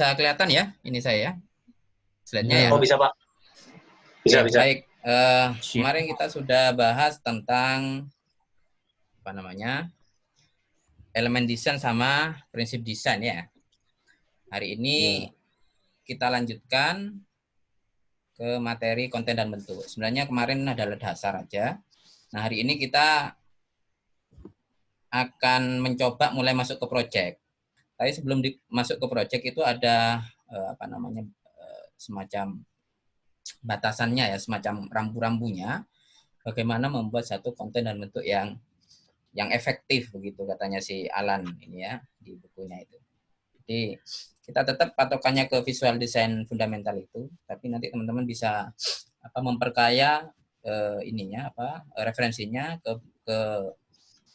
Bisa kelihatan ya, ini saya ya, slide-nya Ya, ya. ya. Oh bisa Pak, Oke, bisa. baik. Siap. Kemarin kita sudah bahas tentang apa namanya elemen desain sama prinsip desain ya. Hari ini kita lanjutkan ke materi konten dan bentuk. Sebenarnya kemarin adalah dasar aja. Nah, hari ini kita akan mencoba mulai masuk ke project. Tapi sebelum masuk ke project itu ada apa namanya semacam batasannya ya, semacam rambu-rambunya. Bagaimana membuat satu konten dan bentuk yang efektif begitu katanya si Alan ini ya di bukunya itu. Jadi kita tetap patokannya ke visual design fundamental itu, tapi nanti teman-teman bisa memperkaya ininya referensinya ke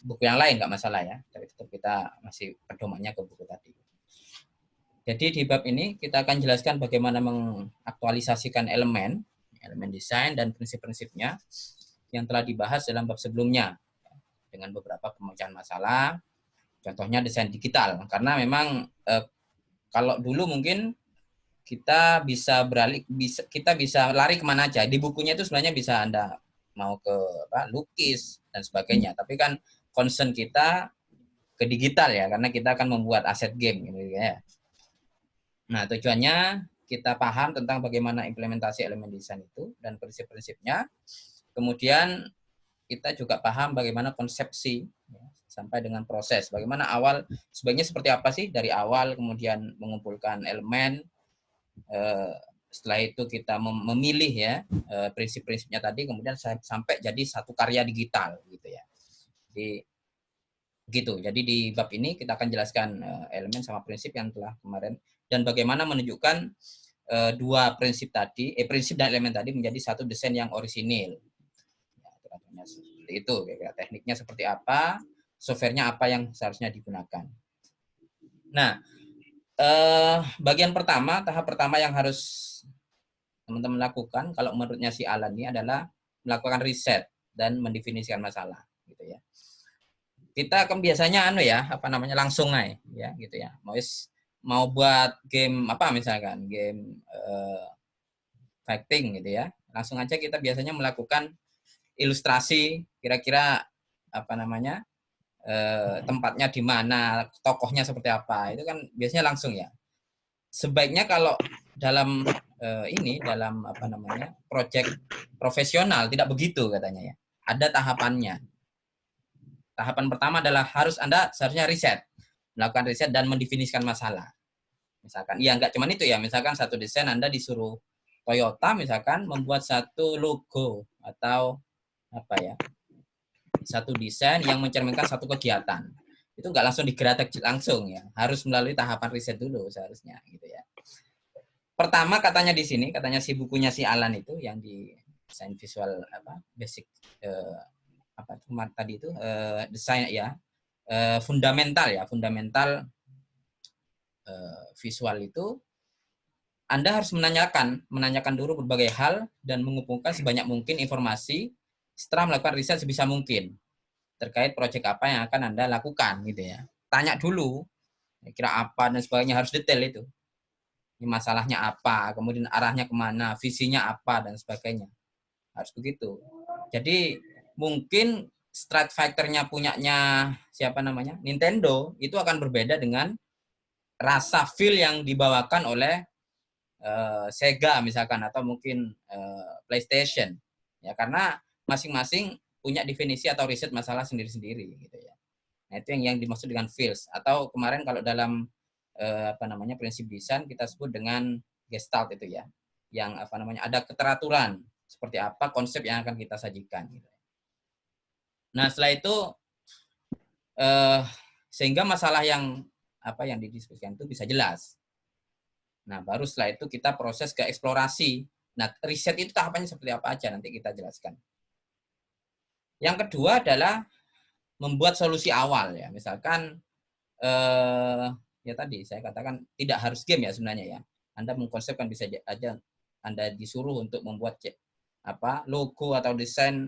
buku yang lain nggak masalah ya, tapi tetap kita masih pedomannya ke buku tadi. Jadi di bab ini kita akan jelaskan bagaimana mengaktualisasikan elemen desain dan prinsip-prinsipnya yang telah dibahas dalam bab sebelumnya dengan beberapa pemecahan masalah. Contohnya desain digital, karena memang kalau dulu mungkin kita bisa kita bisa lari kemana aja. Di bukunya itu sebenarnya bisa Anda mau ke lukis dan sebagainya. Tapi kan concern kita ke digital ya, karena kita akan membuat aset game gitu ya. Nah, tujuannya kita paham tentang bagaimana implementasi elemen desain itu dan prinsip-prinsipnya. Kemudian kita juga paham bagaimana konsepsi ya, sampai dengan proses. Bagaimana awal sebaiknya seperti apa sih dari awal, kemudian mengumpulkan elemen. Setelah itu kita memilih ya prinsip-prinsipnya tadi, kemudian sampai jadi satu karya digital gitu ya. Jadi gitu. Jadi di bab ini kita akan jelaskan elemen sama prinsip yang telah kemarin dan bagaimana menunjukkan dua prinsip tadi, prinsip dan elemen tadi menjadi satu desain yang orisinil. Ya, seperti itu, ya, tekniknya seperti apa, softwarenya apa yang seharusnya digunakan. Nah, bagian pertama, tahap pertama yang harus teman-teman lakukan kalau menurutnya si Alan ini adalah melakukan riset dan mendefinisikan masalah, gitu ya. Kita kan biasanya langsung aja ya gitu ya. Mau buat game apa misalkan game fighting gitu ya. Langsung aja kita biasanya melakukan ilustrasi kira-kira tempatnya di mana, tokohnya seperti apa. Itu kan biasanya langsung ya. Sebaiknya kalau dalam dalam project profesional tidak begitu katanya ya. Ada tahapannya. Tahapan pertama adalah Anda seharusnya riset, melakukan riset dan mendefinisikan masalah. Misalkan, ya nggak cuma itu ya, misalkan satu desain Anda disuruh Toyota misalkan membuat satu logo atau satu desain yang mencerminkan satu kegiatan. Itu nggak langsung digerak langsung ya, harus melalui tahapan riset dulu seharusnya gitu ya. Pertama katanya di sini, katanya si bukunya si Alan itu yang di desain visual basic tadi itu desain ya fundamental visual itu Anda harus menanyakan dulu berbagai hal dan mengumpulkan sebanyak mungkin informasi setelah melakukan riset sebisa mungkin terkait proyek apa yang akan Anda lakukan gitu ya. Tanya dulu kira apa dan sebagainya, harus detail itu. Ini masalahnya apa, kemudian arahnya kemana, visinya apa dan sebagainya. Harus begitu. Jadi mungkin Street Fighter-nya punyanya Nintendo itu akan berbeda dengan rasa feel yang dibawakan oleh Sega misalkan atau mungkin PlayStation ya, karena masing-masing punya definisi atau riset masalah sendiri-sendiri gitu ya. Nah, itu yang dimaksud dengan feels, atau kemarin kalau dalam prinsip desain kita sebut dengan gestalt itu ya, yang ada keteraturan seperti apa konsep yang akan kita sajikan gitu. Nah, setelah itu sehingga masalah yang didiskusikan itu bisa jelas. Nah, baru setelah itu kita proses ke eksplorasi. Nah, riset itu tahapannya seperti apa aja nanti kita jelaskan. Yang kedua adalah membuat solusi awal ya. Misalkan ya tadi saya katakan tidak harus game ya sebenarnya ya. Anda mengkonsepkan bisa aja Anda disuruh untuk membuat logo atau desain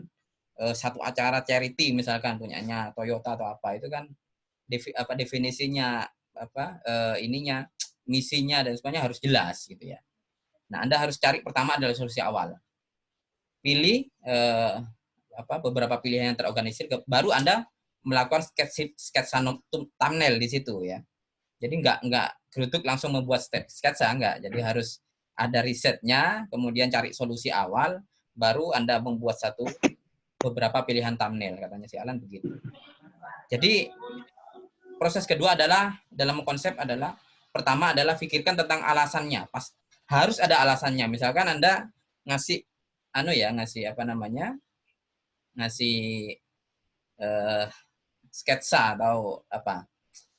satu acara charity misalkan punyanya Toyota atau apa, itu kan definisinya misinya dan sebagainya harus jelas gitu ya. Nah, Anda harus cari pertama adalah solusi awal. Pilih beberapa pilihan yang terorganisir, baru Anda melakukan sketsa thumbnail di situ ya. Jadi nggak geruduk langsung membuat sketsa, nggak. Jadi harus ada risetnya, kemudian cari solusi awal, baru Anda membuat beberapa pilihan thumbnail, katanya si Alan begitu. Jadi proses kedua adalah dalam konsep adalah pertama adalah pikirkan tentang alasannya. Harus ada alasannya. Misalkan Anda ngasih ngasih sketsa atau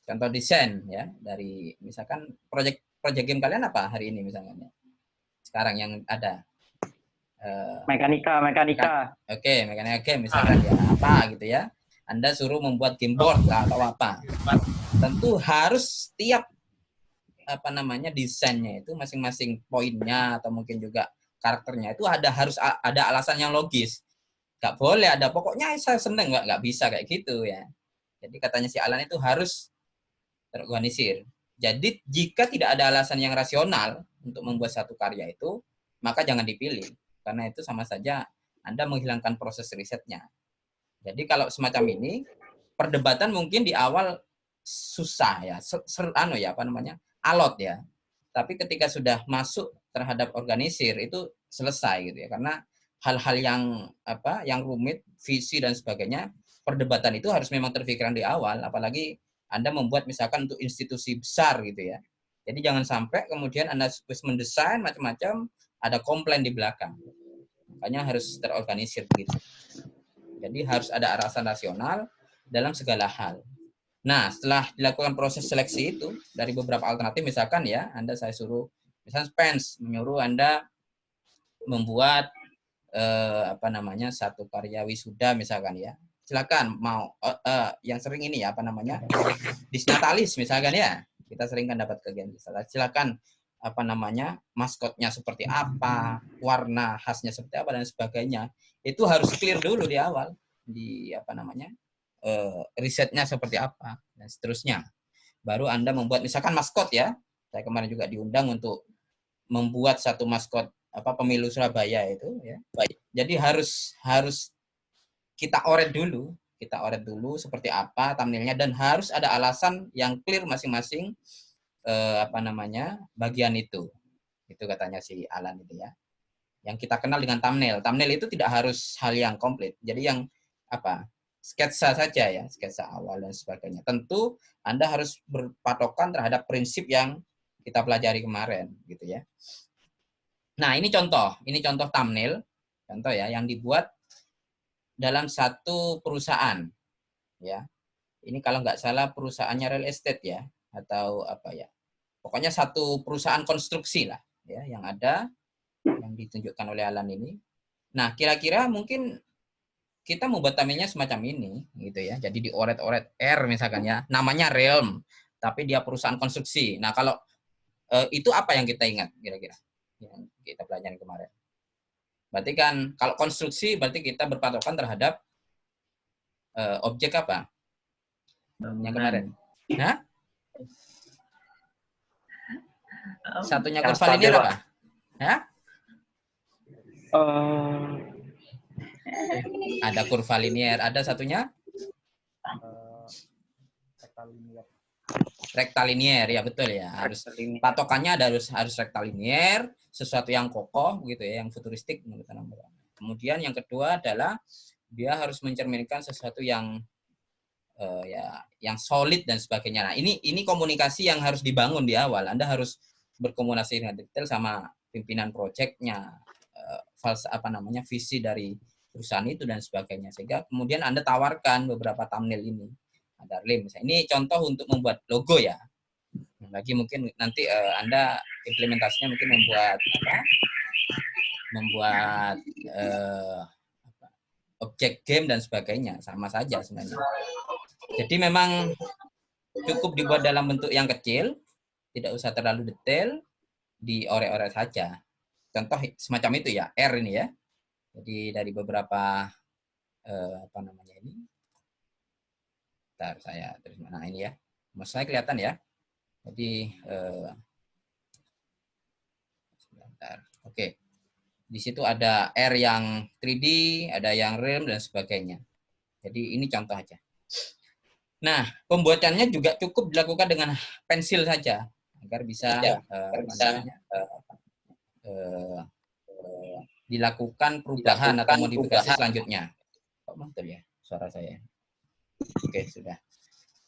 contoh desain ya dari misalkan proyek game kalian apa hari ini misalnya sekarang yang ada mekanika oke, mekanika game misalkan ya apa gitu ya, Anda suruh membuat game board atau apa, tentu harus tiap desainnya itu masing-masing poinnya atau mungkin juga karakternya itu harus ada alasan yang logis. Nggak boleh ada pokoknya saya seneng, nggak bisa kayak gitu ya. Jadi katanya si Alan itu harus terorganisir. Jadi jika tidak ada alasan yang rasional untuk membuat satu karya itu, maka jangan dipilih. Karena itu sama saja Anda menghilangkan proses risetnya. Jadi kalau semacam ini, perdebatan mungkin di awal susah ya, alot ya. Tapi ketika sudah masuk terhadap organisir itu selesai gitu ya. Karena hal-hal yang rumit, visi dan sebagainya, perdebatan itu harus memang terfikirkan di awal, apalagi Anda membuat misalkan untuk institusi besar gitu ya. Jadi jangan sampai kemudian Anda mendesain macam-macam, ada komplain di belakang. Makanya harus terorganisir begitu. Jadi harus ada alasan rasional dalam segala hal. Nah, setelah dilakukan proses seleksi itu dari beberapa alternatif, misalkan ya, saya suruh, misalnya Spence menyuruh Anda membuat satu karya wisuda misalkan ya. Silakan mau yang sering ini ya Disnatalis misalkan ya. Kita sering kan dapat kegiatan Disnatalis. Silakan maskotnya seperti apa, warna khasnya seperti apa dan sebagainya. Itu harus clear dulu di awal di risetnya seperti apa dan seterusnya. Baru Anda membuat misalkan maskot ya. Saya kemarin juga diundang untuk membuat satu maskot pemilu Surabaya itu ya. Jadi harus kita oret dulu seperti apa thumbnailnya dan harus ada alasan yang clear masing-masing bagian itu. Itu katanya si Alan itu ya. Yang kita kenal dengan thumbnail. Thumbnail itu tidak harus hal yang komplit. Jadi yang sketsa saja ya, sketsa awal dan sebagainya. Tentu Anda harus berpatokan terhadap prinsip yang kita pelajari kemarin gitu ya. Nah, ini contoh thumbnail, contoh ya yang dibuat dalam satu perusahaan ya. Ini kalau nggak salah perusahaannya real estate ya atau apa ya. Pokoknya satu perusahaan konstruksi lah ya yang ada yang ditunjukkan oleh Alan ini. Nah, kira-kira mungkin kita membuat thumbnailnya semacam ini gitu ya. Jadi dioret-oret R misalkan ya. Namanya Realm, tapi dia perusahaan konstruksi. Nah, kalau itu apa yang kita ingat kira-kira? Yang kita pelajari kemarin. Berarti kan kalau konstruksi berarti kita berpatokan terhadap objek apa? Bangunan. Yang kemarin. Hah? Satunya kurva linear apa? Hah? Ada kurva linear, ada satunya? Rektalinear, ya betul ya. Harus patokannya harus rektalinear, sesuatu yang kokoh gitu ya, yang futuristik menurut Anak. Kemudian yang kedua adalah dia harus mencerminkan sesuatu yang yang solid dan sebagainya. Nah, ini komunikasi yang harus dibangun di awal. Anda harus berkomunikasi dengan detail sama pimpinan proyeknya, visi dari perusahaan itu dan sebagainya. Sehingga kemudian Anda tawarkan beberapa thumbnail ini. Ada link misalnya. Ini contoh untuk membuat logo ya. Lagi mungkin nanti Anda implementasinya mungkin membuat objek game dan sebagainya, sama saja sebenarnya. Jadi memang cukup dibuat dalam bentuk yang kecil, tidak usah terlalu detail, diorek-orek saja. Contoh semacam itu ya, R ini ya. Jadi dari beberapa ini. Bentar saya terus mana ini ya. Mas saya kelihatan ya. Jadi Sebentar. Oke. Di situ ada R yang 3D, ada yang realm dan sebagainya. Jadi ini contoh aja. Nah, pembuatannya juga cukup dilakukan dengan pensil saja agar bisa dilakukan perubahan atau modifikasi selanjutnya. Kok mantul ya suara saya? Oke, sudah.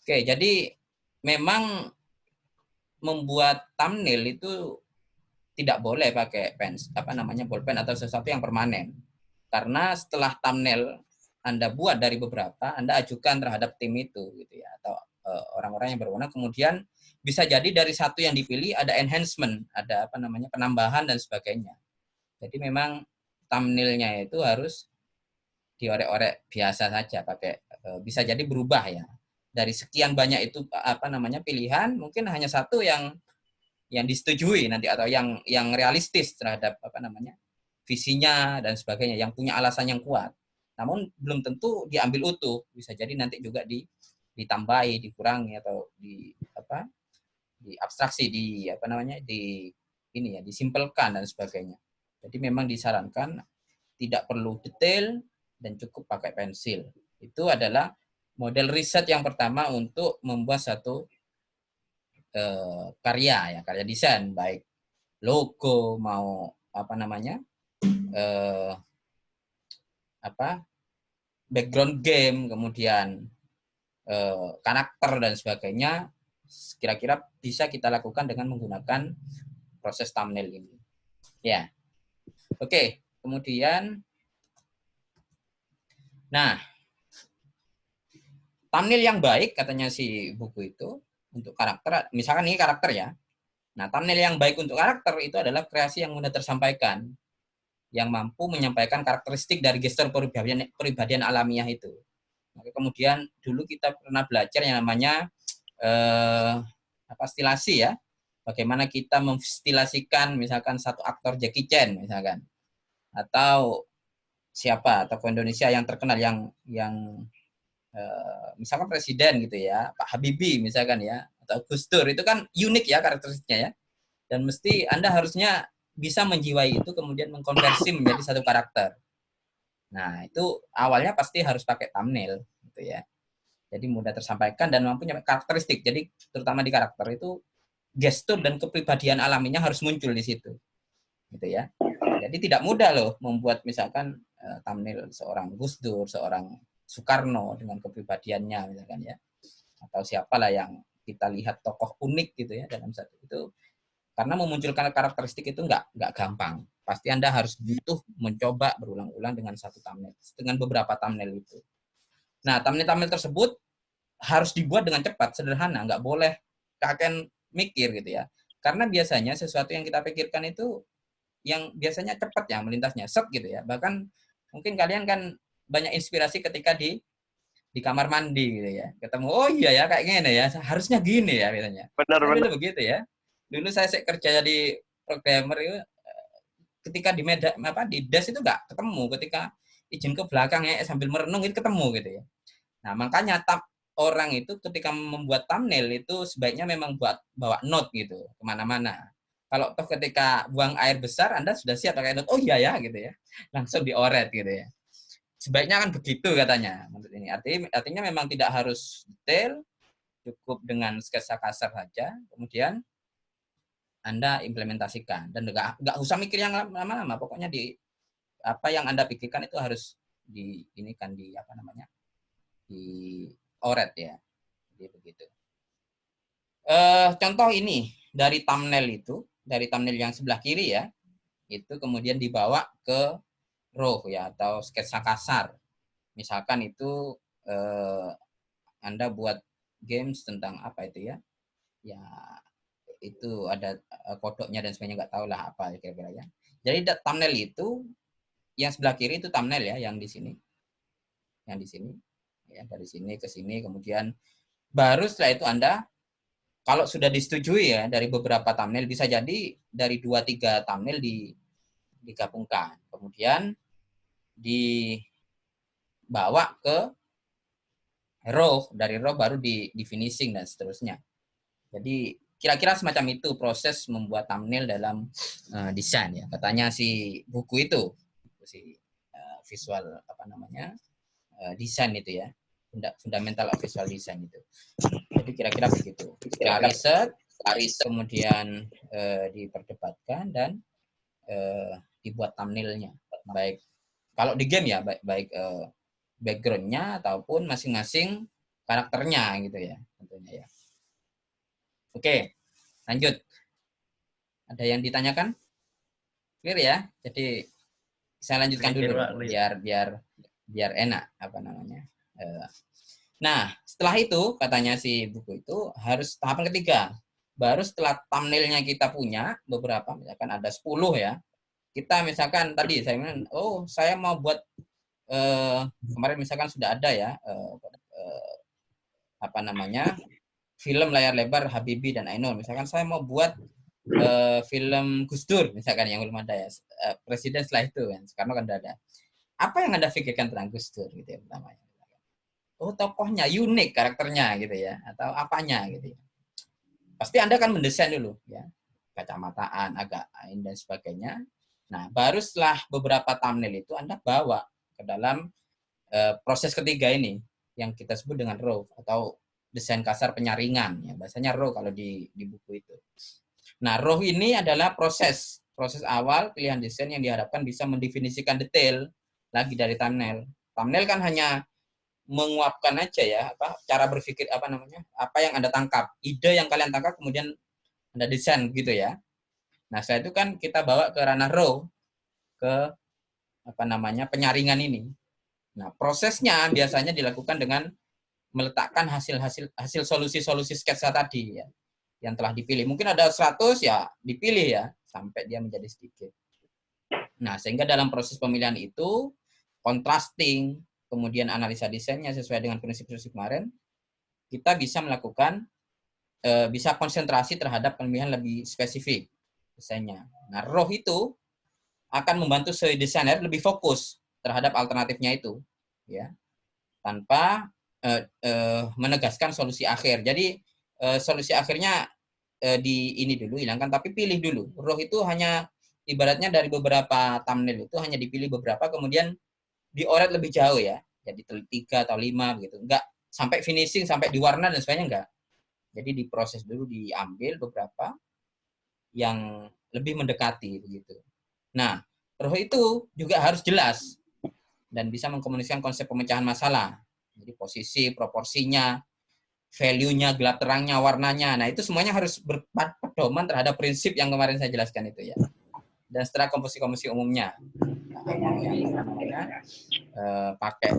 Oke, jadi memang membuat thumbnail itu tidak boleh pakai bolpen atau sesuatu yang permanen. Karena setelah thumbnail Anda buat dari beberapa, Anda ajukan terhadap tim itu gitu ya, atau orang-orang yang berwenang, kemudian bisa jadi dari satu yang dipilih ada enhancement, ada penambahan dan sebagainya. Jadi memang thumbnailnya itu harus diorek-orek biasa saja, pakai bisa jadi berubah ya. Dari sekian banyak itu pilihan, mungkin hanya satu yang disetujui nanti atau yang realistis terhadap visinya dan sebagainya, yang punya alasan yang kuat. Namun belum tentu diambil utuh, bisa jadi nanti juga ditambahi, dikurangi atau diabstraksi, disimpelkan dan sebagainya. Jadi memang disarankan tidak perlu detail dan cukup pakai pensil. Itu adalah model riset yang pertama untuk membuat satu karya desain, baik logo mau background game, kemudian karakter dan sebagainya, kira-kira bisa kita lakukan dengan menggunakan proses thumbnail ini. Ya, oke. Kemudian, nah, thumbnail yang baik katanya si buku itu untuk karakter, misalkan ini karakter ya. Nah, thumbnail yang baik untuk karakter itu adalah kreasi yang mudah tersampaikan, yang mampu menyampaikan karakteristik dari gestur peribadian alamiah itu. Kemudian dulu kita pernah belajar yang namanya stilasi ya. Bagaimana kita menstilasikan misalkan satu aktor Jackie Chan misalkan, atau siapa tokoh Indonesia yang terkenal yang misalkan presiden gitu ya, Pak Habibie misalkan ya, atau Gus Dur, itu kan unik ya karakteristiknya ya. Dan mesti Anda harusnya bisa menjiwai itu, kemudian mengkonversi menjadi satu karakter. Nah, itu awalnya pasti harus pakai thumbnail gitu ya. Jadi mudah tersampaikan dan mampu karakteristik. Jadi terutama di karakter itu gestur dan kepribadian alaminya harus muncul di situ. Gitu ya. Jadi tidak mudah loh membuat misalkan thumbnail seorang Gus Dur, seorang Soekarno dengan kepribadiannya misalkan ya. Atau siapalah yang kita lihat tokoh unik gitu ya dalam satu itu. Karena memunculkan karakteristik itu nggak gampang. Pasti Anda harus butuh mencoba berulang-ulang dengan satu thumbnail, dengan beberapa thumbnail itu. Nah, thumbnail tersebut harus dibuat dengan cepat, sederhana, nggak boleh kakek mikir gitu ya. Karena biasanya sesuatu yang kita pikirkan itu yang biasanya cepat ya melintasnya, set gitu ya. Bahkan mungkin kalian kan banyak inspirasi ketika di kamar mandi gitu ya. Ketemu, oh iya ya kayak gini ya, harusnya gini ya biasanya. Benar. Dulu begitu ya. Dulu saya kerja di programmer itu, ketika di desk itu nggak ketemu, ketika izin ke belakang ya sambil merenung itu ketemu gitu ya. Nah, makanya orang itu ketika membuat thumbnail itu sebaiknya memang bawa note gitu kemana-mana. Kalau toh ketika buang air besar, Anda sudah siap pakai note, oh iya ya gitu ya, langsung dioret gitu ya. Sebaiknya kan begitu katanya. Menurut ini artinya memang tidak harus detail, cukup dengan sketsa kasar saja, kemudian Anda implementasikan dan nggak usah mikir yang lama-lama. Pokoknya di apa yang Anda pikirkan itu harus di oret ya. Jadi begitu. Contoh ini dari thumbnail yang sebelah kiri ya, itu kemudian dibawa ke raw ya atau sketsa kasar. Misalkan itu Anda buat games tentang apa itu ya? Ya itu ada kodoknya dan sebagainya, nggak tahu lah apa kira-kira ya. Jadi thumbnail itu yang sebelah kiri itu thumbnail ya, yang di sini. Yang di sini ya, dari sini ke sini, kemudian baru setelah itu Anda kalau sudah disetujui ya dari beberapa thumbnail, bisa jadi dari 2-3 thumbnail digabungkan. Kemudian dibawa ke raw, dari raw baru di finishing dan seterusnya. Jadi kira-kira semacam itu proses membuat thumbnail dalam desain ya. Katanya si buku itu, si visual apa namanya desain itu ya, fundamental of visual design itu. Jadi kira-kira begitu. Setelah riset, kemudian diperdebatkan dan dibuat thumbnailnya. Baik kalau di game ya, baik backgroundnya ataupun masing-masing karakternya gitu ya, tentunya ya. Oke, lanjut. Ada yang ditanyakan? Clear ya? Jadi saya lanjutkan dulu biar enak apa namanya. Nah, setelah itu katanya si buku itu harus tahapan ketiga. Baru setelah thumbnailnya kita punya beberapa, misalkan ada 10 ya. Kita misalkan tadi saya bilang, oh saya mau buat kemarin misalkan sudah ada ya apa namanya film layar lebar Habibie dan Ainur. Misalkan saya mau buat film Gus Dur misalkan yang belum ada ya, presiden setelah itu kan sekarang kan ada. Apa yang Anda pikirkan tentang Gus Dur gitu ya pertamanya? Oh tokohnya unik karakternya gitu ya, atau apanya gitu ya. Pasti Anda akan mendesain dulu ya, kacamataan agak dan sebagainya. Nah baru setelah beberapa thumbnail itu Anda bawa ke dalam proses ketiga ini yang kita sebut dengan RAW atau desain kasar penyaringan ya, bahasanya RAW kalau di buku itu. Nah, RAW ini adalah proses awal pilihan desain yang diharapkan bisa mendefinisikan detail lagi dari thumbnail. Thumbnail kan hanya menguapkan aja ya, apa cara berpikir apa namanya, apa yang Anda tangkap, ide yang kalian tangkap kemudian Anda desain gitu ya. Nah, setelah itu kan kita bawa ke ranah RAW, ke apa namanya penyaringan ini. Nah, prosesnya biasanya dilakukan dengan meletakkan hasil solusi-solusi sketsa tadi ya, yang telah dipilih. Mungkin ada 100 ya dipilih ya sampai dia menjadi sedikit. Nah, sehingga dalam proses pemilihan itu contrasting, kemudian analisa desainnya sesuai dengan prinsip-prinsip kemarin, kita bisa melakukan bisa konsentrasi terhadap pemilihan lebih spesifik desainnya. Nah, RAW itu akan membantu si desainer lebih fokus terhadap alternatifnya itu ya, tanpa menegaskan solusi akhir. Jadi solusi akhirnya di ini dulu hilangkan, tapi pilih dulu. RAW itu hanya ibaratnya dari beberapa thumbnail itu hanya dipilih beberapa, kemudian dioret lebih jauh ya. Jadi 3 atau 5 gitu. Enggak sampai finishing, sampai diwarna dan sebagainya enggak. Jadi diproses dulu, diambil beberapa yang lebih mendekati begitu. Nah, RAW itu juga harus jelas dan bisa mengkomunikasikan konsep pemecahan masalah. Jadi posisi, proporsinya, value-nya, gelap terangnya, warnanya. Nah, itu semuanya harus berpedoman terhadap prinsip yang kemarin saya jelaskan itu ya. Dan setelah komposisi umumnya, mau yang namanya pakai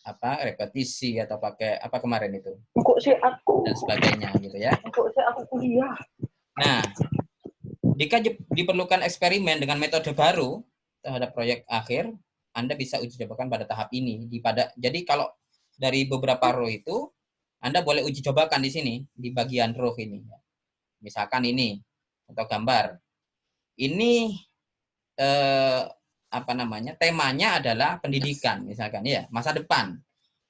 apa repetisi atau pakai apa kemarin itu. Kok sih aku dan sebagainya gitu ya. Kok sih aku kuliah. Nah, jika diperlukan eksperimen dengan metode baru terhadap proyek akhir, Anda bisa uji cobakan pada tahap ini. Jadi kalau dari beberapa row itu, Anda boleh uji cobakan di sini, di bagian row ini. Misalkan ini, atau gambar. Ini, apa namanya, temanya adalah pendidikan, misalkan ya, masa depan.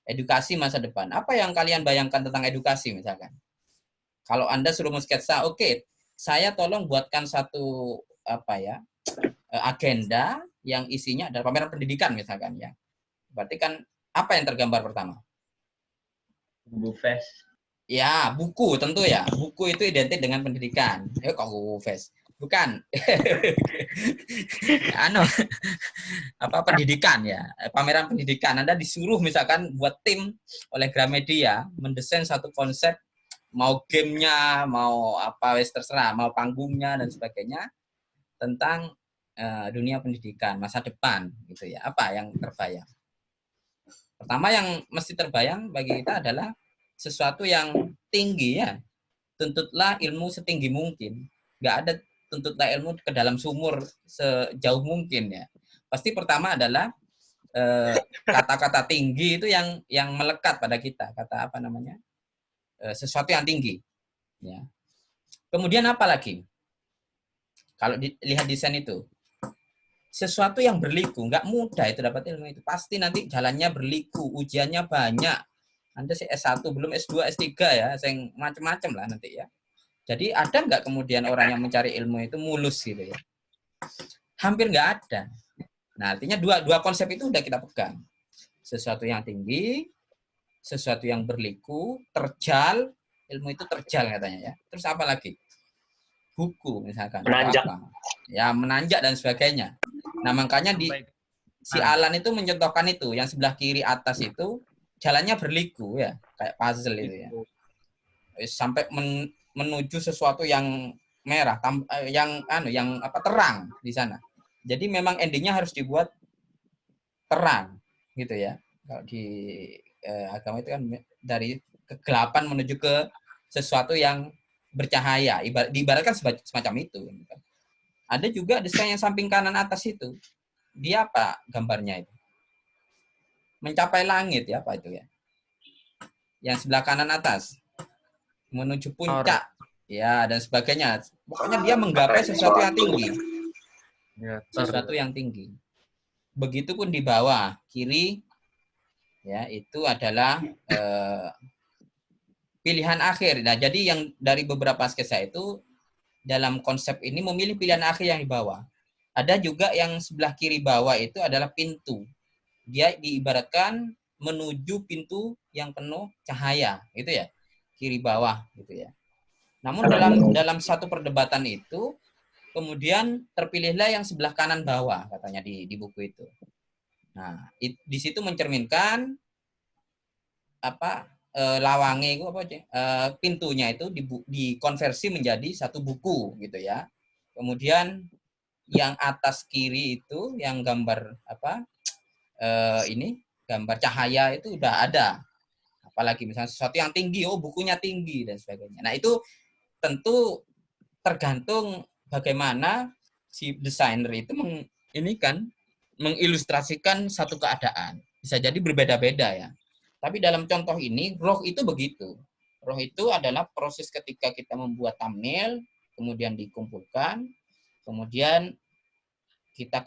Edukasi masa depan. Apa yang kalian bayangkan tentang edukasi, misalkan? Kalau Anda suruh mensketsa, oke, saya tolong buatkan satu apa ya agenda yang isinya adalah pameran pendidikan misalkan ya. Berarti kan apa yang tergambar pertama? Buku Fest. Ya, buku tentu ya. Buku itu identik dengan pendidikan. Kok buku Fest? Bukan. Apa pendidikan ya? Pameran pendidikan. Anda disuruh misalkan buat tim oleh Gramedia mendesain satu konsep, mau gamenya, mau apa wes terserah, mau panggungnya dan sebagainya tentang dunia pendidikan masa depan gitu ya. Apa yang terbayang? Pertama yang mesti terbayang bagi kita adalah sesuatu yang tinggi ya. Tuntutlah ilmu setinggi mungkin. Nggak ada tuntutlah ilmu ke dalam sumur sejauh mungkin ya. Pasti pertama adalah kata-kata tinggi itu yang melekat pada kita. Kata apa namanya? Sesuatu yang tinggi. Ya. Kemudian apa lagi? Kalau dilihat desain itu, sesuatu yang berliku, nggak mudah itu dapat ilmu itu. Pasti nanti jalannya berliku, ujiannya banyak. Anda sih S1, belum S2, S3 ya, yang macam-macam lah nanti ya. Jadi ada nggak kemudian orang yang mencari ilmu itu mulus gitu ya? Hampir nggak ada. Nah, artinya dua konsep itu udah kita pegang. Sesuatu yang tinggi, sesuatu yang berliku, terjal, ilmu itu terjal katanya ya. Terus apa lagi? Buku misalkan atau Menanjak. apa? Ya menanjak dan sebagainya. Nah, makanya si Alan itu mencontohkan itu, yang sebelah kiri atas itu jalannya berliku ya, kayak puzzle itu ya. Sampai menuju sesuatu yang merah, yang terang di sana. Jadi memang endingnya harus dibuat terang gitu ya. Kalau di agama itu kan dari kegelapan menuju ke sesuatu yang bercahaya. Diibaratkan semacam itu. Ada juga desain yang samping kanan atas itu. Dia apa gambarnya itu? Mencapai langit ya, apa itu ya? Yang sebelah kanan atas menuju puncak ya dan sebagainya. Pokoknya dia menggapai sesuatu yang tinggi. Sesuatu yang tinggi. Begitupun di bawah kiri ya, itu adalah pilihan akhir. Nah, jadi yang dari beberapa sketsa itu dalam konsep ini memilih pilihan akhir yang di bawah. Ada juga yang sebelah kiri bawah itu adalah pintu. Dia diibaratkan menuju pintu yang penuh cahaya, gitu ya. Kiri bawah gitu ya. Namun dalam satu perdebatan itu kemudian terpilihlah yang sebelah kanan bawah katanya di buku itu. Nah, di situ mencerminkan apa lawange itu apa pintunya itu dikonversi menjadi satu buku gitu ya. Kemudian yang atas kiri itu yang gambar apa ini gambar cahaya itu udah ada. Apalagi misalnya sesuatu yang tinggi, oh bukunya tinggi dan sebagainya. Nah, itu tentu tergantung bagaimana si desainer itu mengilustrasikan satu keadaan. Bisa jadi berbeda-beda ya. Tapi dalam contoh ini, roh itu begitu. Roh itu adalah proses ketika kita membuat thumbnail, kemudian dikumpulkan, kemudian kita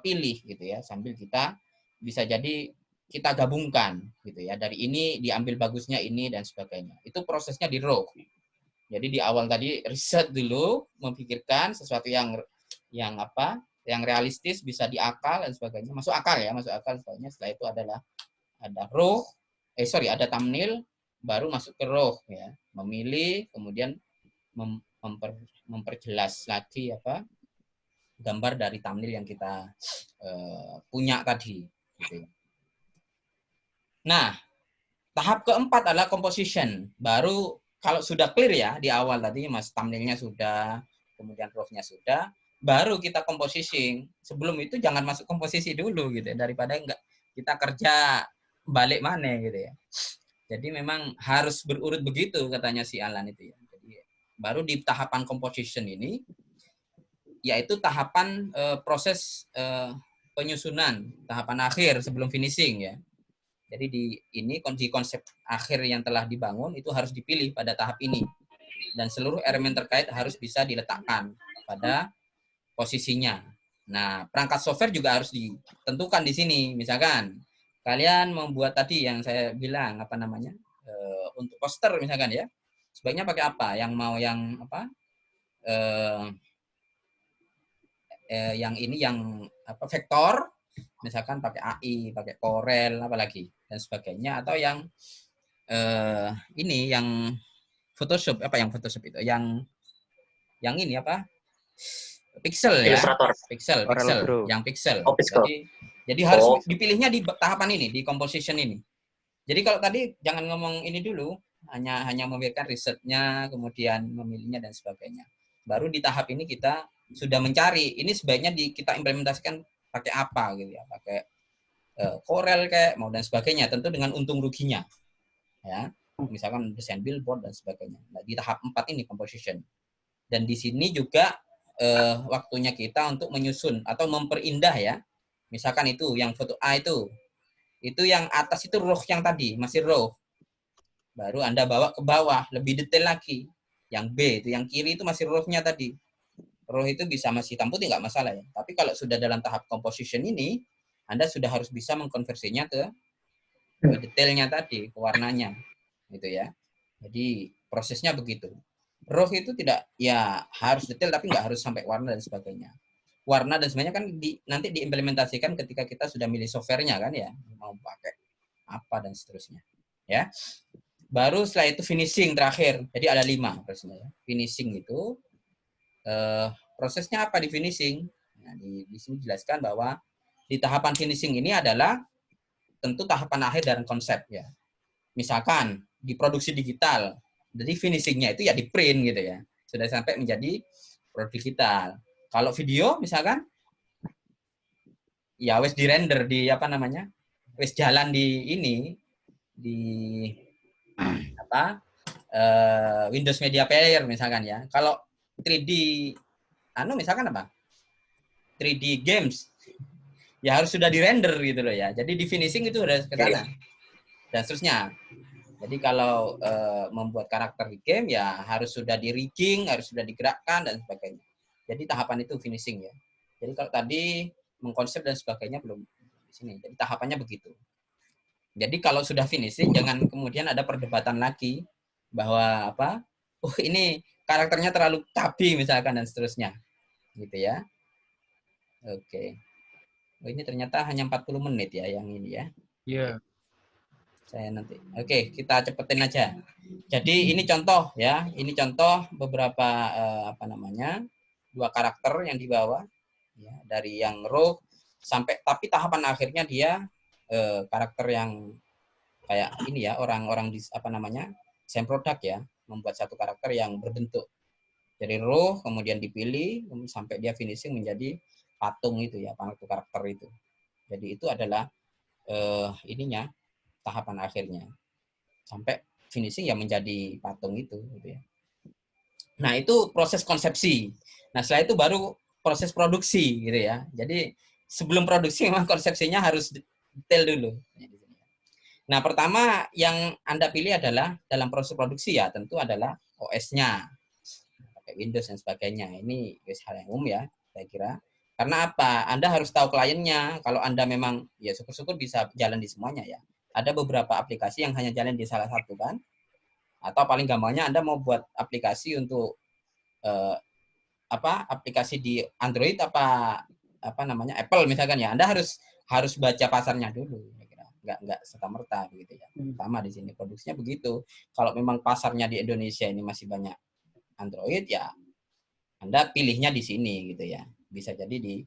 pilih gitu ya, sambil kita bisa jadi kita gabungkan gitu ya. Dari ini diambil bagusnya ini dan sebagainya. Itu prosesnya di raw. Jadi di awal tadi riset dulu, memikirkan sesuatu yang realistis, bisa diakal dan sebagainya. Masuk akal sebagainya. Setelah itu ada raw, ada thumbnail, baru masuk ke raw ya. Memilih, kemudian memperjelas lagi gambar dari thumbnail yang kita punya tadi. Gitu. Nah, tahap keempat adalah composition. Baru kalau sudah clear ya di awal tadi, mas thumbnailnya sudah, kemudian rawnya sudah, baru kita composition. Sebelum itu jangan masuk komposisi dulu gitu, daripada enggak kita kerja balik mana gitu ya. Jadi memang harus berurut begitu katanya si Alan itu ya. Jadi baru di tahapan composition ini, yaitu tahapan proses penyusunan, tahapan akhir sebelum finishing ya. Jadi di konsep akhir yang telah dibangun itu harus dipilih pada tahap ini. Dan seluruh elemen terkait harus bisa diletakkan pada posisinya. Nah, perangkat software juga harus ditentukan di sini. Misalkan kalian membuat tadi yang saya bilang untuk poster misalkan ya. Sebaiknya pakai apa? Yang mau yang apa? Vektor, misalkan pakai AI, pakai Corel, apalagi dan sebagainya, atau yang yang Photoshop, Photoshop itu, yang ini pixel ya, pixel, yang pixel. Jadi harus dipilihnya di tahapan ini, di composition ini. Jadi kalau tadi jangan ngomong ini dulu, hanya membiarkan risetnya, kemudian memilihnya dan sebagainya. Baru di tahap ini kita sudah mencari, ini sebaiknya kita implementasikan pakai apa gitu ya, pakai Corel kayak mau dan sebagainya, tentu dengan untung ruginya ya, misalkan desain billboard dan sebagainya. Nah, di tahap 4 ini composition, dan di sini juga waktunya kita untuk menyusun atau memperindah ya. Misalkan itu yang foto A itu yang atas itu raw, yang tadi masih raw, baru Anda bawa ke bawah lebih detail lagi. Yang B itu yang kiri itu masih raw-nya tadi. Raw itu bisa masih hitam putih nggak masalah ya. Tapi kalau sudah dalam tahap composition ini, Anda sudah harus bisa mengkonversinya ke detailnya tadi, ke warnanya, gitu ya. Jadi prosesnya begitu. RAW itu tidak ya harus detail tapi nggak harus sampai warna dan sebagainya. Warna dan sebagainya kan nanti diimplementasikan ketika kita sudah milih softwarenya kan ya, mau pakai apa dan seterusnya. Ya. Baru setelah itu finishing terakhir. Jadi ada 5 prosesnya ya. Finishing itu prosesnya apa di finishing? Nah, di sini dijelaskan bahwa di tahapan finishing ini adalah tentu tahapan akhir dan konsep ya. Misalkan di produksi digital, jadi finishingnya itu ya di print gitu ya. Sudah sampai menjadi produk digital. Kalau video misalkan ya wes di render di apa namanya? Wes jalan di ini di apa? Windows Media Player misalkan ya. Kalau 3D misalkan apa? 3D games ya harus sudah di render gitu loh ya. Jadi di finishing itu udah ke sana. Dan seterusnya. Jadi kalau membuat karakter di game ya harus sudah di rigging, harus sudah digerakkan dan sebagainya. Jadi tahapan itu finishing ya. Jadi kalau tadi mengkonsep dan sebagainya belum di sini. Jadi tahapannya begitu. Jadi kalau sudah finishing jangan kemudian ada perdebatan lagi bahwa apa? Oh ini karakternya terlalu chubby misalkan dan seterusnya. Gitu ya. Oke. Oh, ini ternyata hanya 40 menit ya yang ini ya. Iya. Saya nanti. Oke, kita cepetin aja. Jadi ini contoh ya, ini contoh beberapa apa namanya 2 karakter yang dibawa ya, dari yang raw sampai tapi tahapan akhirnya dia karakter yang kayak ini ya orang-orang di apa namanya desain produk ya, membuat satu karakter yang berbentuk dari raw kemudian dipilih sampai dia finishing menjadi patung itu ya, patung karakter itu. Jadi itu adalah ininya tahapan akhirnya sampai finishing ya menjadi patung itu gitu ya. Nah, itu proses konsepsi. Nah, setelah itu baru proses produksi gitu ya. Jadi sebelum produksi memang konsepsinya harus detail dulu. Nah, pertama yang Anda pilih adalah dalam proses produksi ya tentu adalah OS-nya. Pakai Windows dan sebagainya. Ini hal yang umum ya, saya kira. Karena apa? Anda harus tahu kliennya. Kalau Anda memang ya syukur-syukur bisa jalan di semuanya ya. Ada beberapa aplikasi yang hanya jalan di salah satu kan. Atau paling gampangnya Anda mau buat aplikasi untuk aplikasi di Android apa namanya Apple misalkan ya. Anda harus baca pasarnya dulu. Nggak serta-merta begitu ya. Pertama di sini produksinya begitu. Kalau memang pasarnya di Indonesia ini masih banyak Android ya Anda pilihnya di sini gitu ya. Bisa jadi di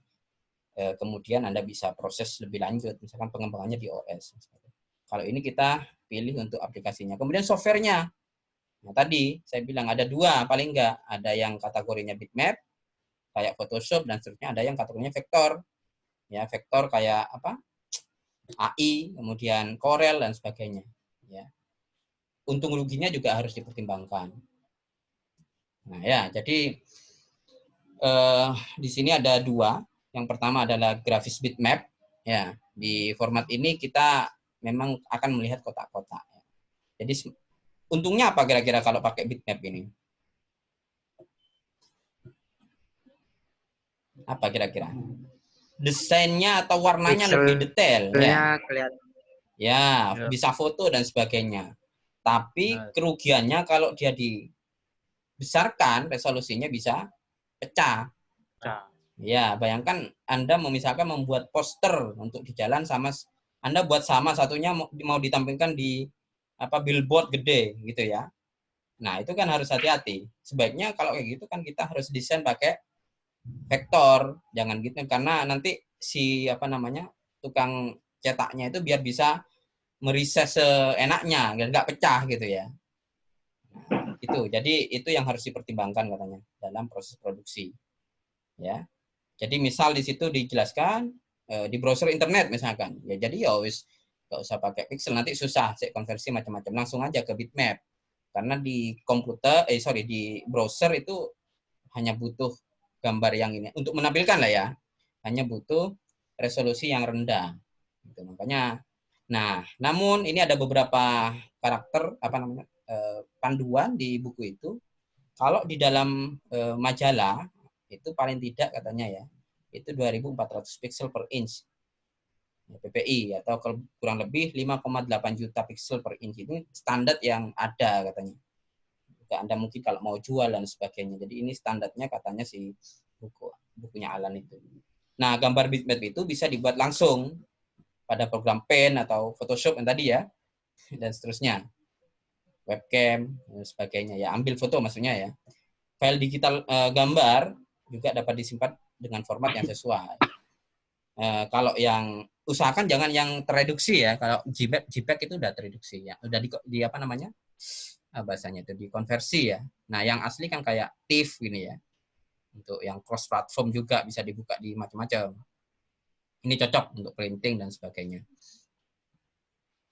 kemudian Anda bisa proses lebih lanjut, misalkan pengembangannya di OS. Kalau ini kita pilih untuk aplikasinya. Kemudian softwarenya. Nah, tadi saya bilang ada 2 paling enggak. Ada yang kategorinya bitmap, kayak Photoshop, dan seterusnya. Ada yang kategorinya vektor. Ya, vektor kayak apa? AI, kemudian Corel, dan sebagainya. Ya. Untung ruginya juga harus dipertimbangkan. Nah ya, jadi di sini ada 2. Yang pertama adalah grafis bitmap. Ya, di format ini kita memang akan melihat kotak-kotak. Jadi untungnya apa kira-kira kalau pakai bitmap ini? Apa kira-kira? Desainnya atau warnanya lebih detail. Ya. Kelihatan. Ya, bisa foto dan sebagainya. Tapi kerugiannya kalau dia dibesarkan, resolusinya bisa pecah. Ya, bayangkan Anda misalkan membuat poster untuk di jalan sama Anda buat sama satunya mau ditampilkan di billboard gede gitu ya. Nah, itu kan harus hati-hati. Sebaiknya kalau kayak gitu kan kita harus desain pakai vektor, jangan gitu karena nanti si tukang cetaknya itu biar bisa meriset seenaknya, nggak pecah gitu ya. Nah, itu. Jadi itu yang harus dipertimbangkan katanya dalam proses produksi. Ya. Jadi misal di situ dijelaskan di browser internet misalkan, ya jadi ya wis nggak usah pakai pixel nanti susah cek konversi macam-macam langsung aja ke bitmap karena di komputer di browser itu hanya butuh gambar yang ini untuk menampilkan lah ya hanya butuh resolusi yang rendah gitu. Makanya namun ini ada beberapa karakter panduan di buku itu kalau di dalam majalah itu paling tidak katanya ya itu 2.400 pixel per inch PPI atau kurang lebih 5,8 juta pixel per inch itu standar yang ada katanya atau Anda mungkin kalau mau jual dan sebagainya. Jadi ini standarnya katanya si bukunya Alan itu. Nah, gambar bitmap itu bisa dibuat langsung pada program Paint atau Photoshop yang tadi ya, dan seterusnya. Webcam dan sebagainya ya, ambil foto maksudnya ya. File digital gambar juga dapat disimpan dengan format yang sesuai. Kalau yang usahakan jangan yang tereduksi ya. Kalau JPEG itu udah tereduksi ya, udah di apa namanya? Bahasanya itu dikonversi ya. Nah, yang asli kan kayak TIFF gini ya. Untuk yang cross platform juga bisa dibuka di macam-macam. Ini cocok untuk printing dan sebagainya.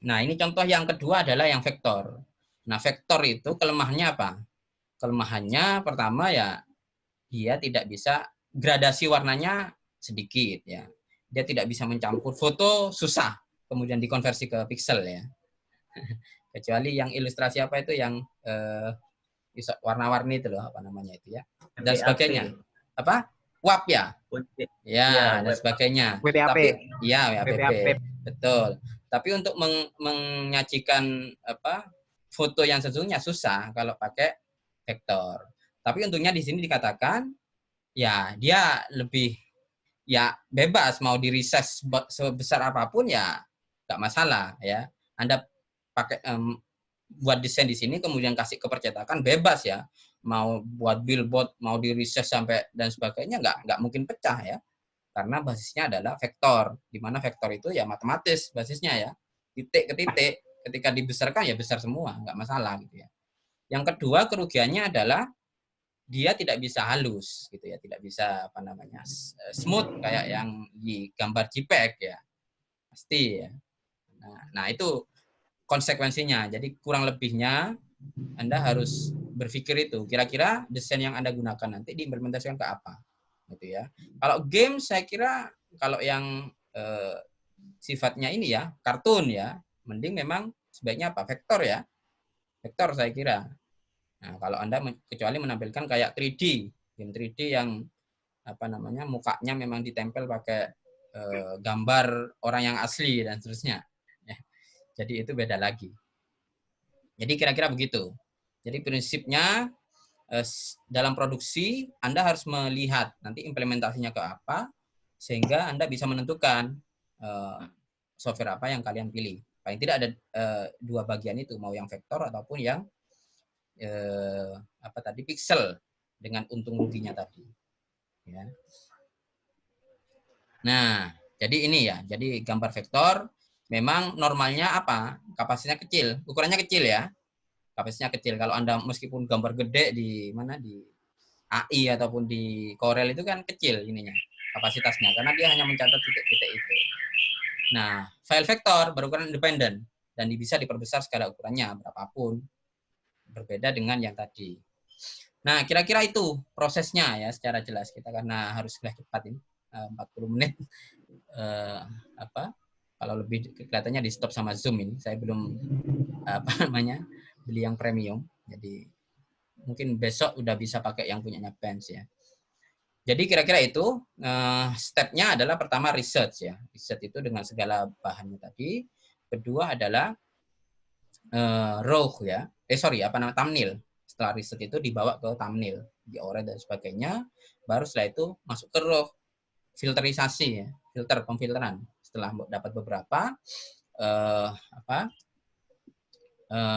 Nah, ini contoh yang kedua adalah yang vektor. Nah, vektor itu kelemahannya apa? Kelemahannya pertama ya dia tidak bisa, gradasi warnanya sedikit ya. Dia tidak bisa mencampur foto, susah kemudian dikonversi ke pixel ya. Kecuali yang ilustrasi apa itu yang warna-warni itu loh, apa namanya itu ya. Dan sebagainya. Apa? WAP ya? Ya, dan sebagainya. WPAP. Tapi ya, WPAP. betul. Tapi untuk menyajikan apa foto yang sesungguhnya susah kalau pakai vektor. Tapi untungnya di sini dikatakan ya dia lebih ya bebas mau di resize sebesar apapun ya nggak masalah ya. Anda pakai buat desain di sini kemudian kasih ke percetakan bebas ya. Mau buat billboard, mau di resize sampai dan sebagainya nggak mungkin pecah ya. Karena basisnya adalah vektor, di mana vektor itu ya matematis basisnya ya, titik ke titik, ketika dibesarkan ya besar semua, nggak masalah gitu ya. Yang kedua kerugiannya adalah dia tidak bisa halus gitu ya, tidak bisa apa namanya smooth kayak yang di gambar JPEG ya, pasti ya. Nah itu konsekuensinya. Jadi kurang lebihnya Anda harus berpikir itu, kira-kira desain yang Anda gunakan nanti diimplementasikan ke apa. Gitu ya. Kalau game saya kira kalau yang sifatnya ini ya kartun ya, mending memang sebaiknya apa vektor ya, vektor saya kira. Nah kalau Anda kecuali menampilkan kayak 3D, game 3D yang apa namanya mukanya memang ditempel pakai gambar orang yang asli dan seterusnya. Ya. Jadi itu beda lagi. Jadi kira-kira begitu. Jadi prinsipnya dalam produksi Anda harus melihat nanti implementasinya ke apa sehingga Anda bisa menentukan software apa yang kalian pilih. Paling tidak ada dua bagian itu, mau yang vektor ataupun yang apa tadi pixel dengan untung ruginya tadi. Ya. Nah, jadi ini ya, jadi gambar vektor memang normalnya apa? Kapasitasnya kecil, ukurannya kecil ya. Kapasitasnya kecil. Kalau Anda meskipun gambar gede di mana di AI ataupun di Corel itu kan kecil ininya kapasitasnya karena dia hanya mencatat titik-titik itu. Nah, file vektor berukuran independen dan bisa diperbesar skala ukurannya berapapun. Berbeda dengan yang tadi. Nah, kira-kira itu prosesnya ya secara jelas kita karena harus cepat ini 40 menit apa kalau lebih kelihatannya di stop sama Zoom ini. Saya belum apa namanya beli yang premium. Jadi mungkin besok udah bisa pakai yang punyanya Pens ya. Jadi kira-kira itu stepnya adalah pertama research ya. Research itu dengan segala bahannya tadi. Kedua adalah raw ya. Thumbnail. Setelah research itu dibawa ke thumbnail, dioret dan sebagainya. Baru setelah itu masuk ke raw, filterisasi ya, pemfilteran. Setelah dapat beberapa